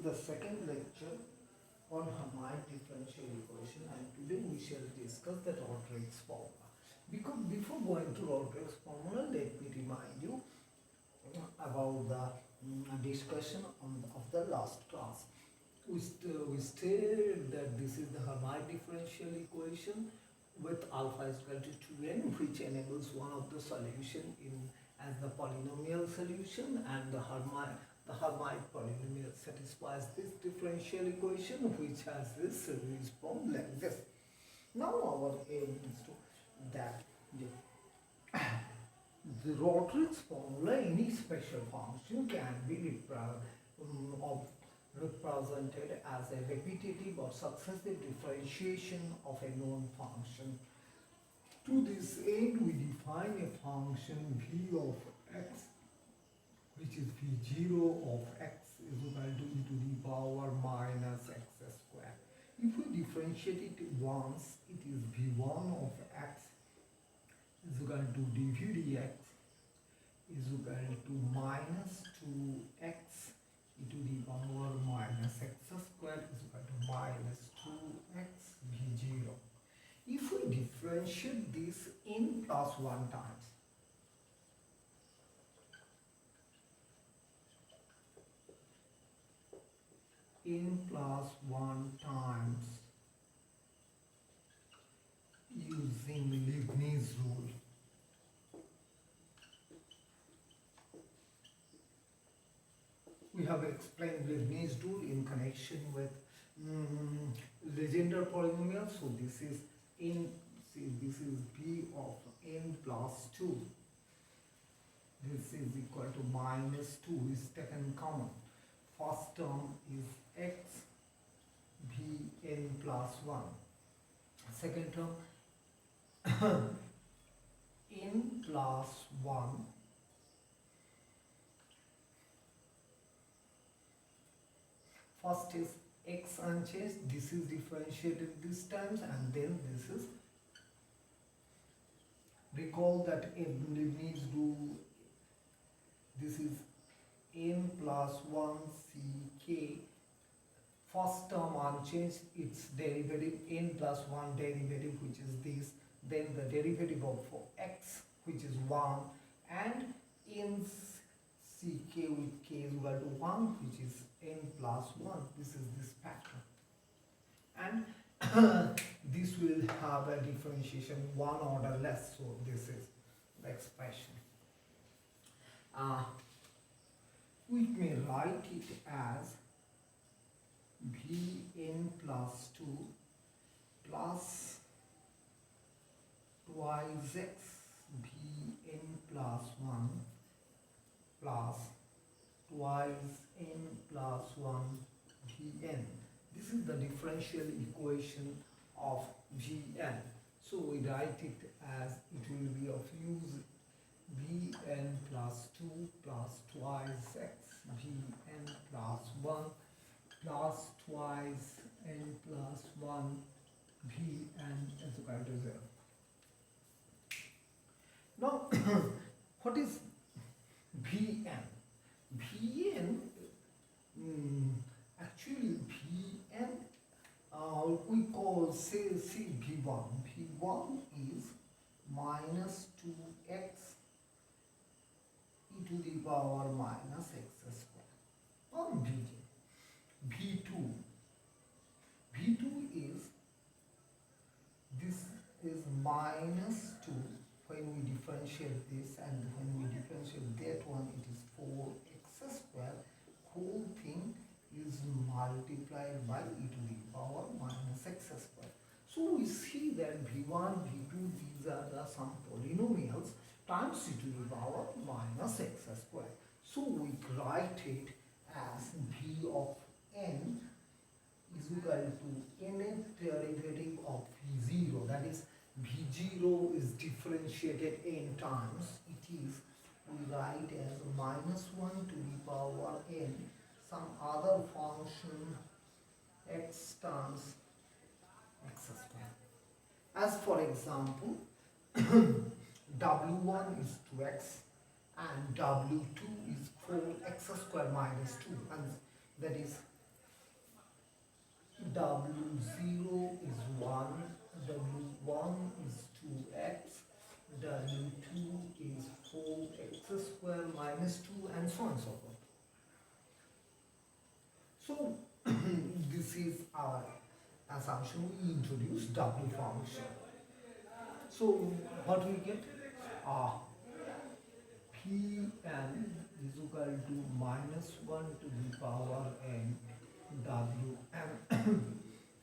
the second lecture on Hermite differential equation, and today we shall discuss the Rodrigue's formula. Because before going to Rodrigue's formula, let me remind you about the discussion of the last class. We stated that this is the Hermite differential equation with alpha is equal to 2n, which enables one of the solution in as the polynomial solution, and the Hermite polynomial satisfies this differential equation, which has this series form like this. Now our aim is to that the Rodrigue's formula, any special function can be represented as a repetitive or successive differentiation of a known function. To this end, we define a function v of x, which is v0 of x is equal to e to the power minus x square. If we differentiate it once, it is v1 of x is equal to dv dx is equal to minus 2x e to the power minus x square is equal to minus 2x v0. If we differentiate this in plus 1 times, in plus 1 times using Leibniz rule, we have explained Leibniz rule in connection with Legendre polynomial. So this is this is b of n plus 2. This is equal to minus 2 is taken common. First term is x b n plus 1. Second term n plus 1 first is x unchanged, this is differentiated this times, and then this is, recall that in Leibniz rule this is n plus 1 ck, first term unchanged, its derivative n plus 1 derivative, which is this, then the derivative of x, which is 1, and in ck with k is equal to 1, which is n plus 1. This is this pattern, and this will have a differentiation one order less, so this is the expression. We may write it as Vn plus 2 plus twice x Vn plus 1 plus twice n plus 1 Vn. This is the differential equation of Vn. So we write it as, it will be of use Vn plus 2 plus twice x Vn plus 1 plus twice n plus 1 Vn is equal to 0. Now, what is Vn? Vn, actually Vn, we call, say V1. V1 is minus 2x e to the power minus x square on V2. V2 is, this is minus 2 when we differentiate this, and when we differentiate that one, it is 4x square. Whole thing is multiplied by e to the power minus x square. So we see that V1, V2, these are the some polynomials times e to the power minus x square. So we write it as V of n is equal to nth derivative of V0, that is V0 is differentiated n times. It is, we write as minus 1 to the power n, some other function x times x square. As for example, W1 is 2x and W2 is 4x square minus 2, and that is W0 is 1, W1 is 2x, W2 is 4x square minus 2, and so on and so forth. So this is our assumption. We introduce W function. So what we get? Pn is equal to minus 1 to the power n Wn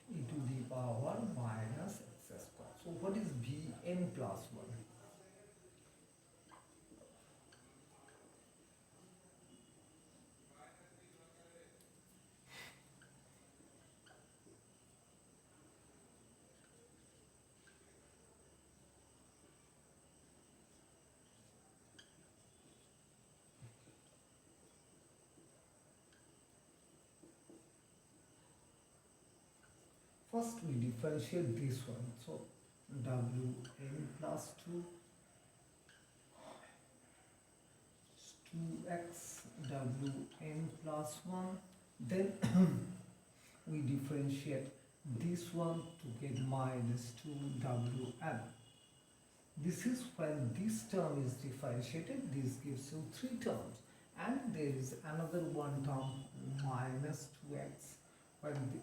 e to the power minus x square. So what is Vn plus 1? First we differentiate this one. So Wn plus 2 is 2x Wn plus 1. Then we differentiate this one to get minus 2 Wn. This is when this term is differentiated, this gives you 3 terms. And there is another one term minus 2x, when the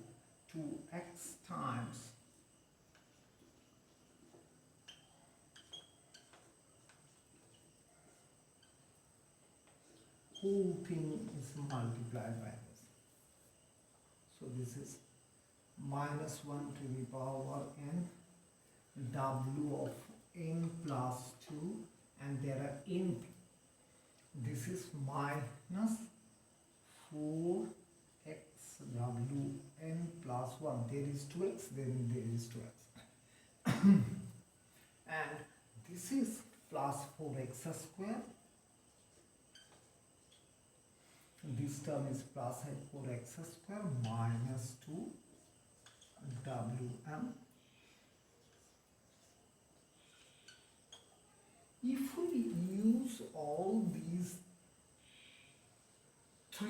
2x times whole thing is multiplied by this. So this is minus 1 to the power n W of n plus 2, and there are n. This is minus 4x Wn plus 1. There is 2x, then there is 2x. And this is plus 4x square. This term is plus 4x square minus 2 Wm. If we use all these 3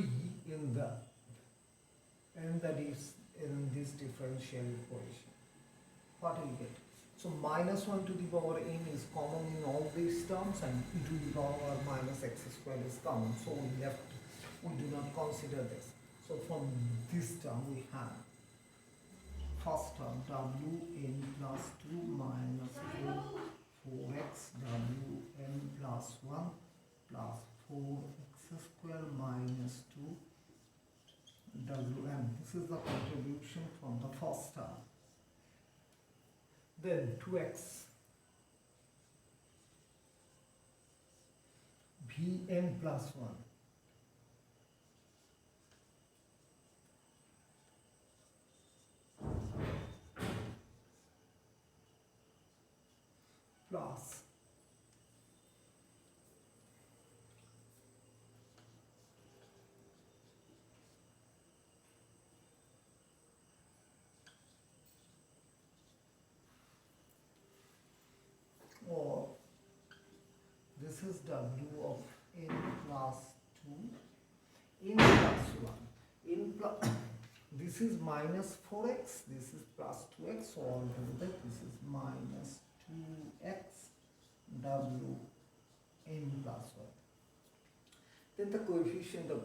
in this differential equation, what will you get? So minus 1 to the power n is common in all these terms, and e to the power minus x square is common. So we do not consider this. So from this term we have first term Wn plus 2 minus 4x Wn plus 1 plus 4x square minus 2 Wm. This is the contribution from the first term. Then 2x Vn plus 1 plus or this is W of n plus 2 n plus 1 n plus this is minus 4x, this is plus 2x, so altogether this is minus 2x W n plus 1. Then the coefficient of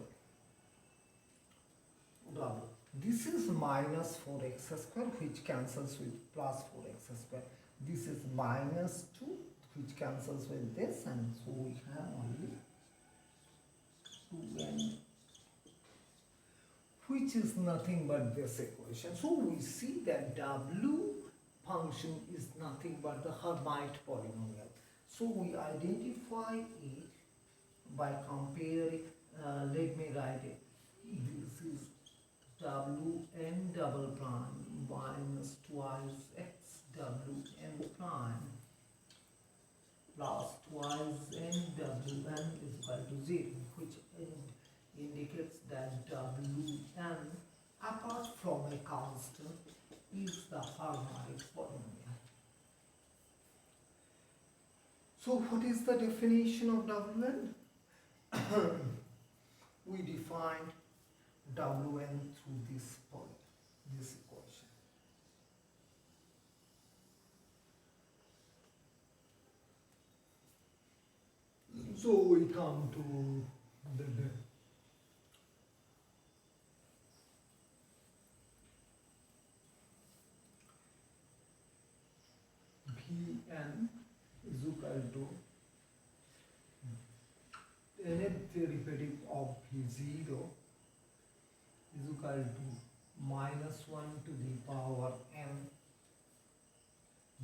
W, this is minus 4x square, which cancels with plus 4x square. This is minus 2, which cancels with this, and so we have only 2n, which is nothing but this equation. So we see that W function is nothing but the Hermite polynomial. So we identify it by comparing, let me write it. This is Wn double prime minus twice x Wn prime plus twice n Wn is equal to 0, which indicates that Wn, apart from a constant, is the Hermite polynomial. So what is the definition of Wn? We defined Wn through this point. this equation. So we come to the Vn is equal to nth derivative of V0 is equal to minus 1 to the power n.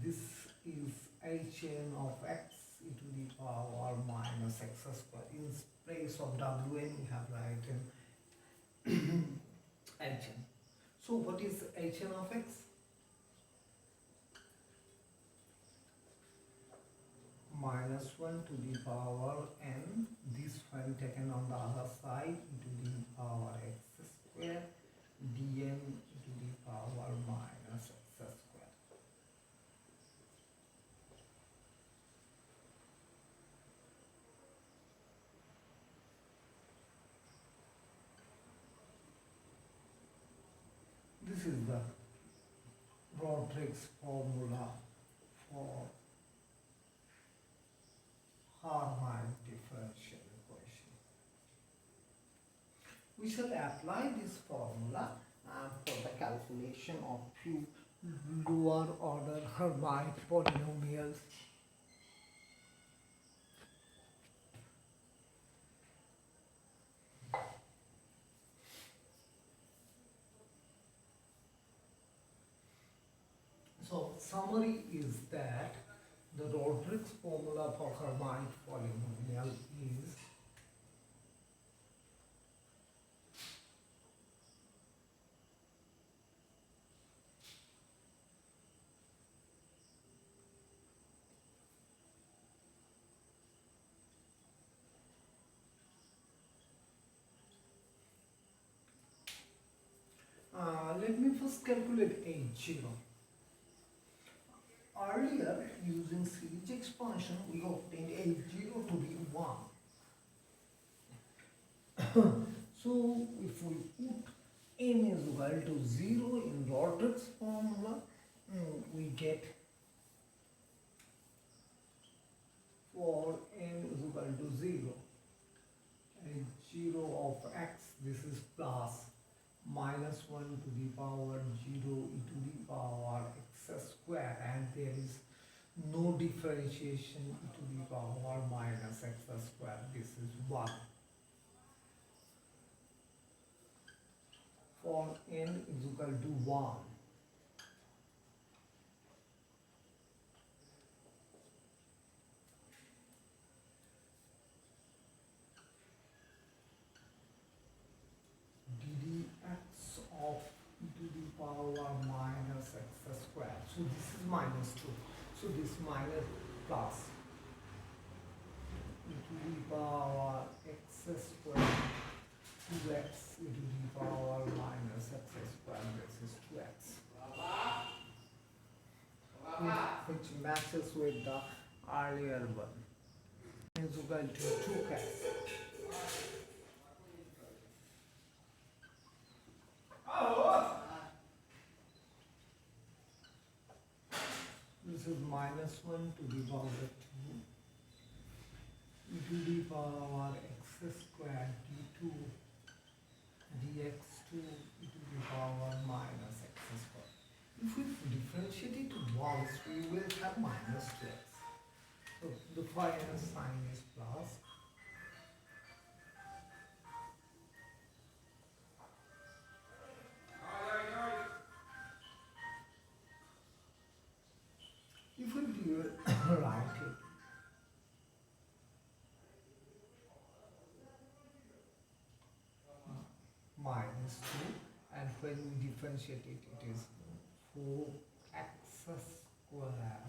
This is Hn of x e to the power minus x square. In place of Wn we have written Hn. So what is Hn of x? Minus 1 to the power n, this when taken on the other side, e to the power x square, dn e to the power minus x square. This is the Rodrigue's formula for Hermite differential equation. We shall apply this formula for the calculation of few lower order Hermite polynomials. So summary is that the Rodrigue's formula for Hermite polynomial is let me first calculate H0. Earlier, using series expansion, we obtained H0 to be 1. So, if we put n is equal to 0 in Rodrigue's formula, we get for n is equal to 0, H0 of x, this is plus minus 1 to the power 0 e to the power x square, and there is no differentiation e to the power minus x square, this is 1. For n is equal to 1. ddx of e to the power minus x square. So this is minus 2. So this minus plus e to the power x square 2x e to the power minus x square, this is 2x. Which matches with the earlier one. Is equal to 2x. This is minus 1 to the power 2 e to the power x square d2 dx2 e to the power minus x square. If we differentiate it once, we will have minus 2x. So the final sign is plus. If we write it, minus 2, and when we differentiate it, it is 4x square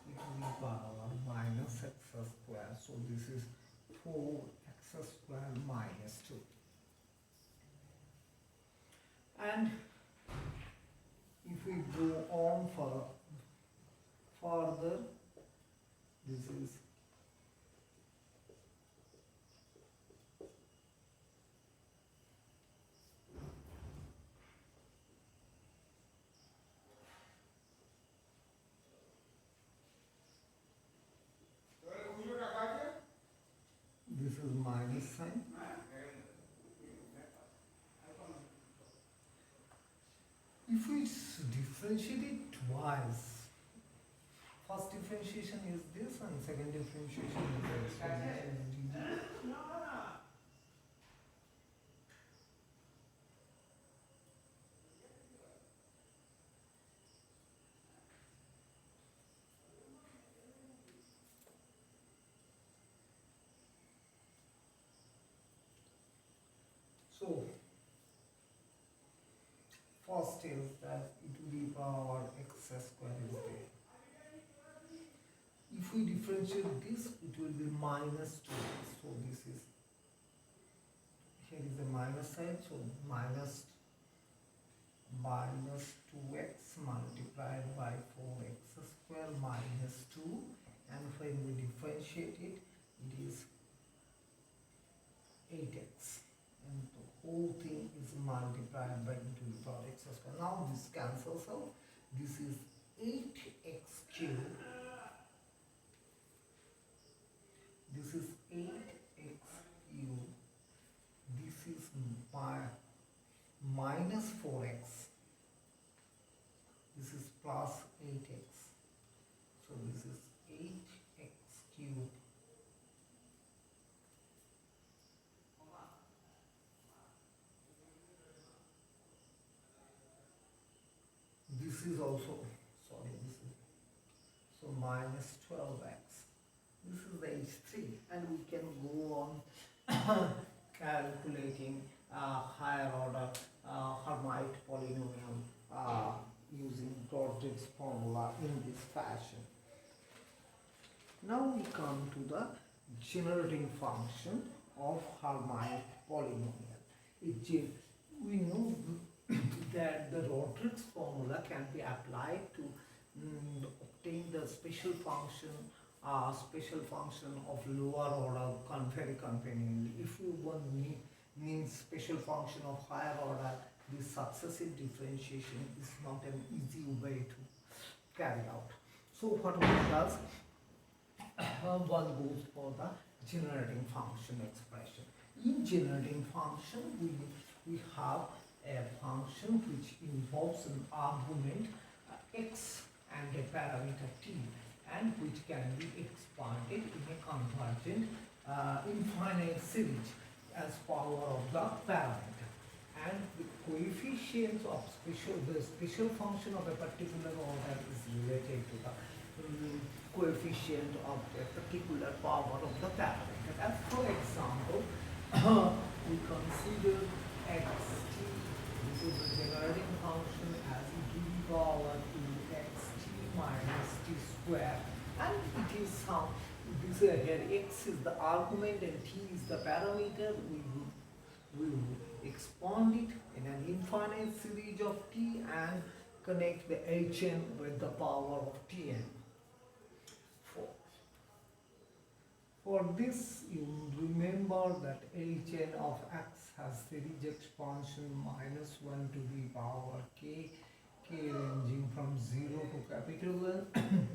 e to the power minus x square. So this is 4x square minus 2. And if we go on further, this is If we differentiate it twice, first differentiation is this and second differentiation is this. So this is dd. So first is that e to the power x square is there. If we differentiate this, it will be minus 2. So this is, here is the minus side, so minus 2x multiplied by 4x square minus 2, and when we differentiate it, it is 8x, and the whole thing is multiplied by e to the power x square. Now this cancels out. This is 8x cubed. This is 8x cubed. This is minus 4x. This is plus 8x. So this is 8x cubed. This is also, sorry, this is, so minus 12x. This is the h3, and we can go on calculating higher order Hermite polynomial using Rodrigue's formula in this fashion. Now we come to the generating function of Hermite polynomial. We know that the Rodrigue's formula can be applied to obtain the special function of lower order very conveniently. If you want means special function of higher order, this successive differentiation is not an easy way to carry out. So what one does, one goes for the generating function expression. In generating function, we have a function which involves an argument x and a parameter t, and which can be expanded in a convergent infinite series as power of the parameter, and the coefficients of the special function of a particular order is related to the coefficient of a particular power of the parameter. As for example, we consider xt, this is the generating function, as e to the power 2xt minus t square, and it is some, this here x is the argument and t is the parameter. We will expand it in an infinite series of t and connect the hn with the power of tn. For this, you remember that hn of x has series expansion minus 1 to the power k ranging from 0 to capital N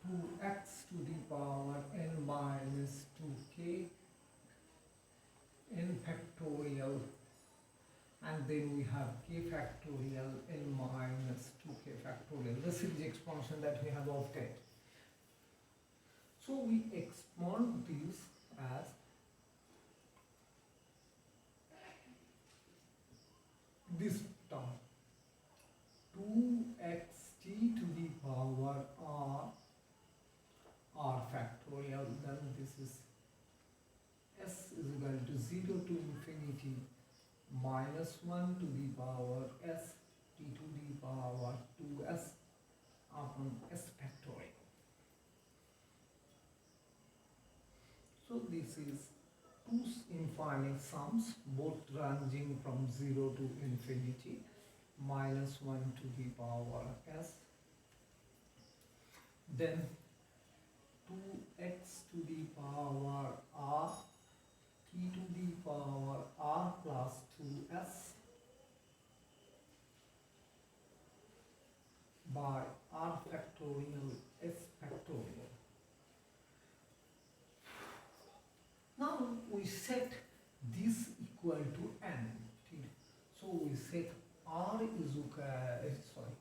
to x to the power n minus 2k n factorial, and then we have k factorial n minus 2k factorial, the series expansion that we have obtained. So we expand this as this term 2xt to the power r factorial, then this is s is equal to 0 to infinity minus 1 to the power s t to the power 2s upon s factorial. So this is two infinite sums, both ranging from 0 to infinity, minus 1 to the power s, then 2x to the power r, t to the power r plus 2s by r factorial s factorial. Now we set this equal to n. So we set r is equal,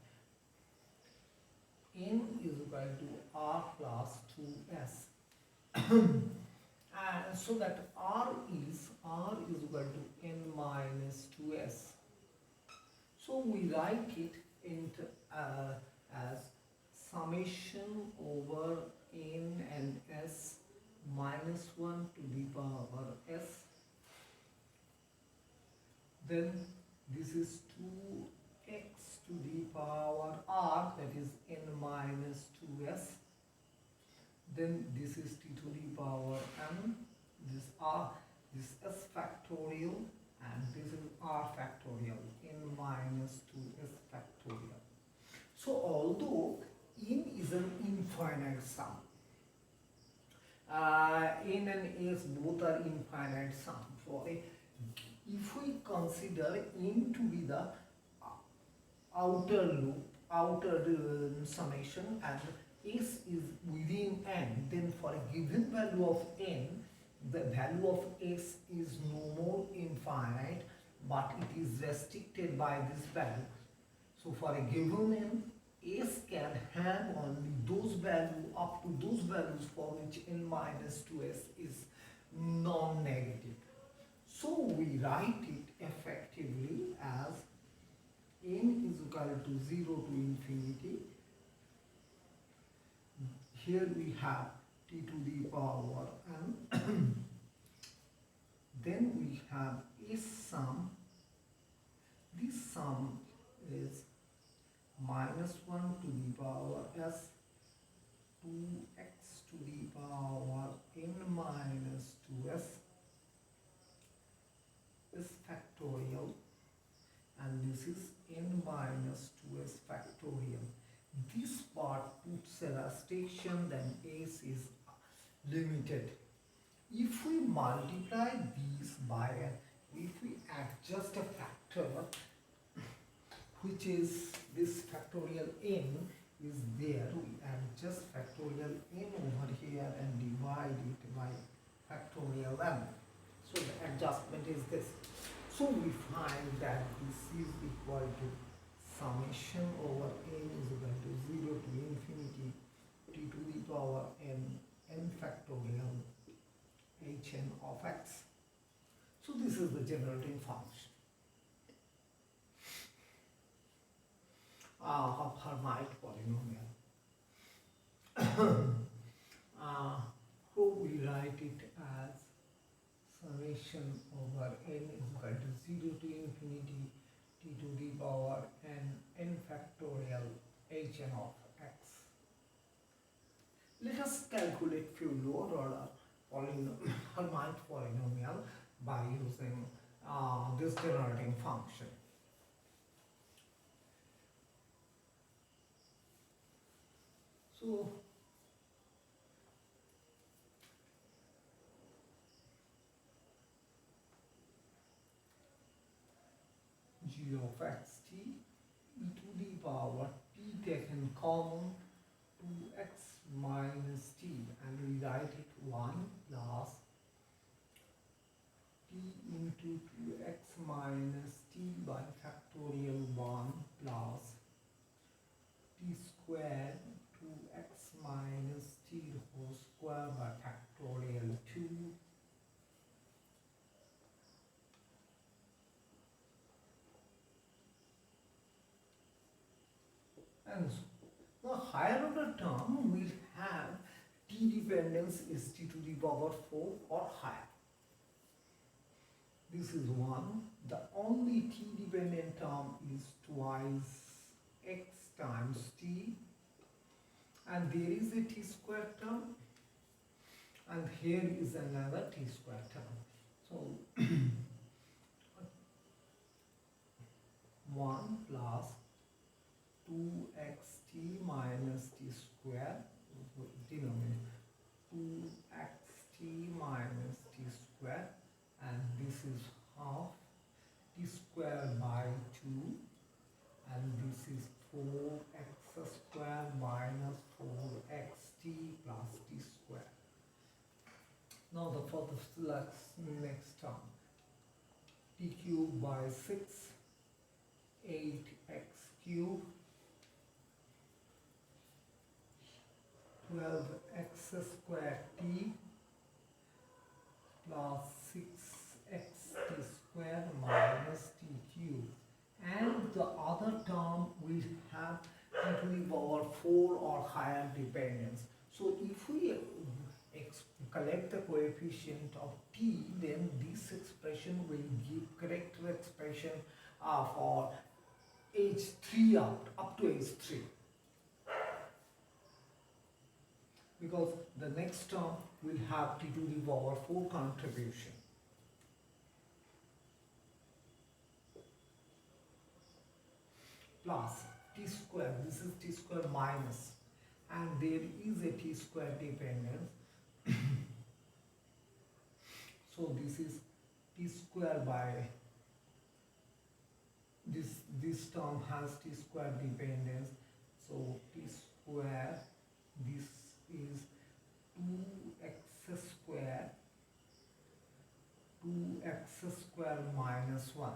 n is equal to r plus 2s. And so that r is equal to n minus 2s. So we write it into as summation over n and s minus 1 to the power s. Then this is 2x to the power r, that is n minus 2s. Then this is t to the power m, this r, this s factorial, and this is r factorial, n minus 2s factorial. So although n is an infinite sum, n and s both are infinite sum. So if we consider n to be the outer loop, outer summation, and s is within n, then for a given value of n, the value of s is no more infinite, but it is restricted by this value. So for a given n, s can have only those values, up to those values for which n minus 2s is non-negative. So we write it effectively as n is equal to 0 to infinity. Here we have t to the power m. Then we have s sum. This sum is minus 1 to the power s, 2x to the power n minus 2s, is factorial, and this is n minus 2s factorial. This part puts a restriction, then s is limited. If we multiply these by, if we adjust a factor, which is this factorial n is there, we adjust factorial n over here and divide it by factorial m. So the adjustment is this. So we find that this is equal to summation over n is equal to 0 to infinity t to the power n factorial hn of x. So this is the generating function of Hermite polynomial. So we write it as summation over n is equal to 0 to infinity t to the power n factorial hn of x. Let us calculate few lower order Hermite polynomial by using this generating function. So g of xt e to the power t taken common 2x minus t, and we write it 1 plus t into 2x minus t by factorial 1 plus t squared 2x minus t whole square by factorial 2 . And so the higher order term will have t dependence is t to the power 4 or higher. This is 1. The only t dependent term is twice x times t, and there is a t square term, and here is another t square term. So 1 plus 2xt minus t square, denominator 2xt minus t square, and this is half t square by 2, and this is 4x square minus 4xt plus t square. Now for the next term, t cube by 6 8x cube 12x square t plus 6xt square minus t cube, and the other term will have e to the power 4 or higher dependence. So if we collect the coefficient of t, then this expression will give correct expression for h3 up to h3, because the next term will have t to the power 4 contribution. Plus t square, this is t square minus, and there is a t square dependence. So this is t square by this term has t square dependence. So t square, this is 2x square minus 1.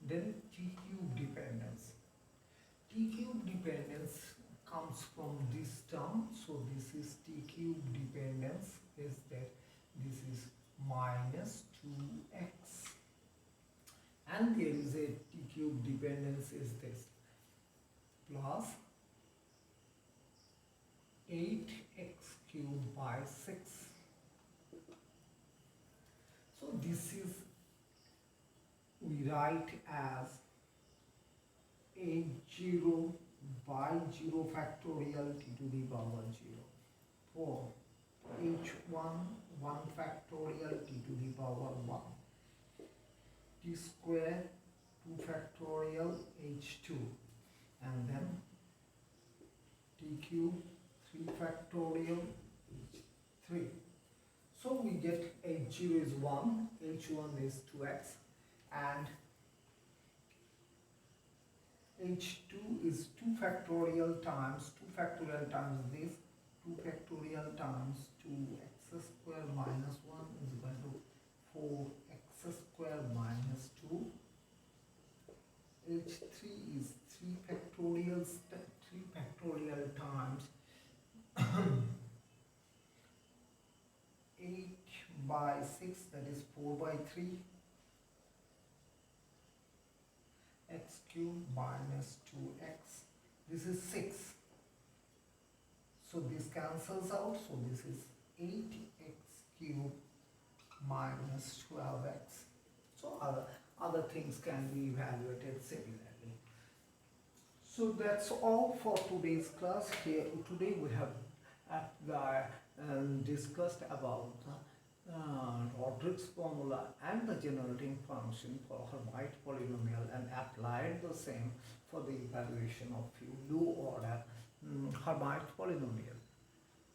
Then t cube dependence. T cube dependence comes from this term. So this is t cube dependence is that this is minus 2x, and there is a t cube dependence is this plus 8x cube by 6. So this is, we write as h0 by 0 factorial t to the power 0 for h1 1 factorial t to the power 1, t square 2 factorial h2, and then t cube 3 factorial h3. So we get h0 is 1, h1 is 2x, and h2 is 2 factorial times this, 2 factorial times 2x square minus 1 is equal to 4x square minus 2. h3 is 3 factorial times 8 by 6, that is 4 by 3, x cube minus 2x, this is 6, so this cancels out, so this is 8x cube minus 12x. So other things can be evaluated similarly. So that's all for today's class. Here today we have discussed about Rodrigue's formula and the generating function for Hermite polynomial, and applied the same for the evaluation of few low order Hermite polynomial.